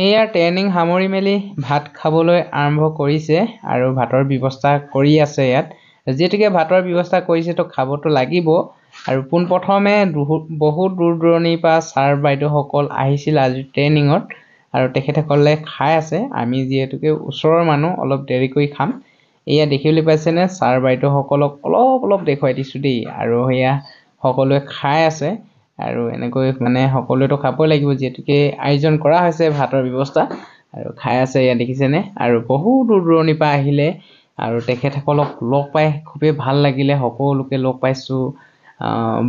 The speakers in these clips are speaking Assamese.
এয়া ট্ৰেইনিং সামৰি মেলি ভাত খাবলৈ আৰম্ভ কৰিছে আৰু ভাতৰ ব্যৱস্থা কৰি আছে ইয়াত যেতিকে ভাতৰ ব্যৱস্থা কৰিছে তো খাবতো লাগিব আৰু পোনপ্ৰথমে বহুত দূৰ দূৰণিৰ পৰা ছাৰ বাইদেউসকল আহিছিল আজি ট্ৰেইনিঙত আৰু তেখেতসকলে খাই আছে আমি যিহেতুকে ওচৰৰ মানুহ অলপ দেৰিকৈ খাম এয়া দেখিবলৈ পাইছেনে ছাৰ বাইদেউসকলক অলপ দেখুৱাই দিছোঁ দেই আৰু সেয়া সকলোৱে খাই আছে আৰু এনেকৈ মানে সকলোৱেতো খাবই লাগিব যেতুকে আয়োজন কৰা হৈছে ভাতৰ ব্যৱস্থা আৰু খাই আছে ইয়া দেখিছেনে আৰু বহু দূৰ দূৰণিৰ পৰা আহিলে আৰু তেখেতসকলক লগ পাই খুবেই ভাল লাগিলে সকলোকে লগ পাইছোঁ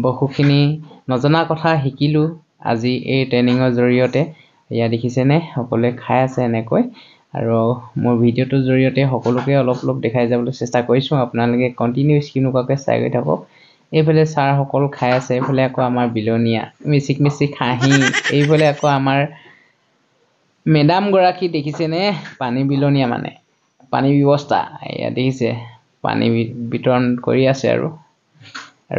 বহুখিনি নজনা কথা শিকিলোঁ আজি এই ট্ৰেইনিঙৰ জৰিয়তে ইয়া দেখিছেনে সকলোৱে খাই আছে এনেকৈ আৰু মোৰ ভিডিঅ'টোৰ জৰিয়তে সকলোকে অলপ দেখাই যাবলৈ চেষ্টা কৰিছোঁ আপোনালোকে কণ্টিনিউ স্কিপ নকৰাকৈ চাই গৈ থাকক এইফালে ছাৰ সকলো খাই আছে এইফালে আকৌ আমাৰ বিলনীয়া মিচিক হাঁহি এইফালে আকৌ আমাৰ মেডাম গৰাকী দেখিছেনে পানী বিলনীয়া মানে পানী ব্যৱস্থা এয়া দেখিছে পানী বিতৰণ কৰি আছে আৰু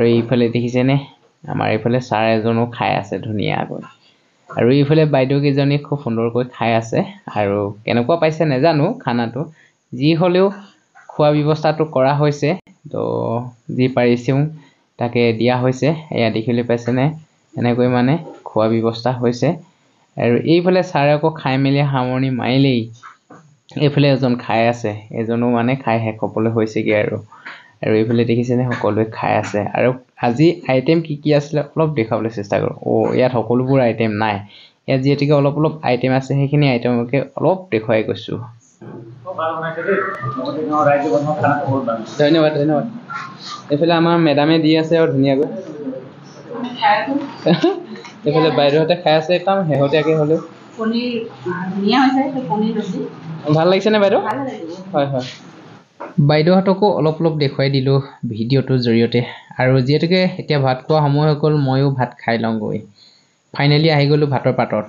এইফালে দেখিছেনে আমাৰ এইফালে ছাৰ এজনো খাই আছে ধুনীয়াকৈ আৰু এইফালে বাইদেউ কেইজনী খুব সুন্দৰকৈ খাই আছে আৰু কেনেকুৱা পাইছে নাজানো খানাটো যি হ'লেও খোৱা ব্যৱস্থাটো কৰা হৈছে তো যি পাৰিছোঁ তাকে দিয়া হৈছে এয়া দেখিবলৈ পাইছেনে এনেকৈ মানে খোৱা ব্যৱস্থা হৈছে আৰু এইফালে ছাৰে আকৌ খাই মেলি সামৰণি মাৰিলেই এইফালে এজন খাই আছে এজনো মানে খাই শেষ হ'বলৈ হৈছেগৈ আৰু এইফালে দেখিছেনে সকলোৱে খাই আছে আৰু আজি আইটেম কি আছিলে অলপ দেখাবলৈ চেষ্টা কৰোঁ ইয়াত সকলোবোৰ আইটেম নাই ইয়াত যিহেতুকে অলপ আইটেম আছে সেইখিনি আইটেমকে অলপ দেখুৱাই গৈছোঁ ধন্যবাদ এইফালে আমাৰ মেডামে দি আছে আৰু ধুনীয়াকৈ এইফালে বাইদেউহঁতে খাই আছে একদম শেহতীয়াকৈ হ'লেও ভাল লাগিছেনে বাইদেউ হয় বাইদেউহঁতকো অলপ দেখুৱাই দিলোঁ ভিডিঅ'টোৰ জৰিয়তে আৰু যিহেতুকে এতিয়া ভাত খোৱা সময় হৈ গ'ল ময়ো ভাত খাই লওঁগৈ ফাইনেলি আহি গ'লোঁ ভাতৰ পাতত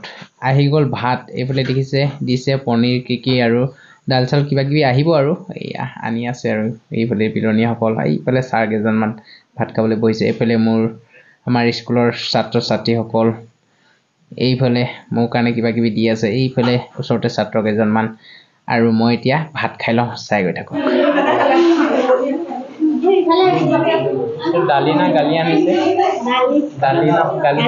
আহি গ'ল ভাত এইফালে দেখিছে দিছে পনীৰ কি আৰু দাল চাল কিবাকিবি আহিব আৰু এয়া আনি আছে আৰু এইফালে বিলনীয়াসকল এইফালে ছাৰ কেইজনমান ভাত খাবলৈ বহিছে এইফালে আমাৰ স্কুলৰ ছাত্ৰ ছাত্ৰীসকল এইফালে মোৰ কাৰণে কিবাকিবি দি আছে এইফালে ওচৰতে ছাত্ৰ কেইজনমান আৰু মই এতিয়া ভাত খাই লওঁ চাই গৈ থাকোঁ দালি না গালি আনিছে দালি না গালি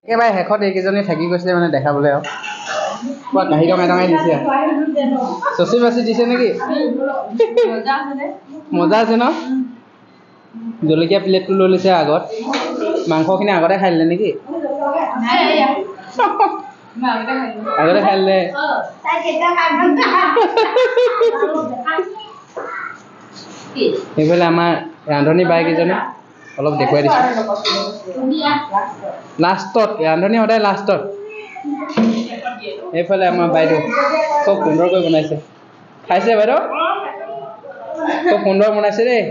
একেবাৰে শেষত এইকেইজনী থাকি গৈছিলে মানে দেখাবলৈ আৰু কোৱা কাঁহী টঙাই দিছে চচি বাচি দিছে নেকি মজা আছে ন জলকীয়া প্লেটটো লৈ লৈছে আগত মাংসখিনি আগতে খাই দিলে নেকি আগতে খাই দিলে এইফালে আমাৰ ৰান্ধনী বাইকেইজনী অলপ দেখুৱাই দিছোঁ লাষ্টত ৰান্ধনী সদায় লাষ্টত এইফালে আমাৰ বাইদেউ খুব সুন্দৰকৈ বনাইছে খাইছে বাইদেউ খুব সুন্দৰ বনাইছে দেই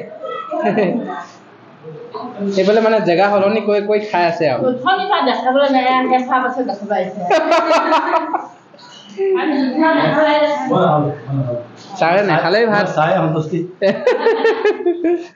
এইফালে মানে জেগা সলনি কৰি কৰি খাই আছে আৰু ছাৰে নাখালেই ভাত চাই সন্তুষ্টি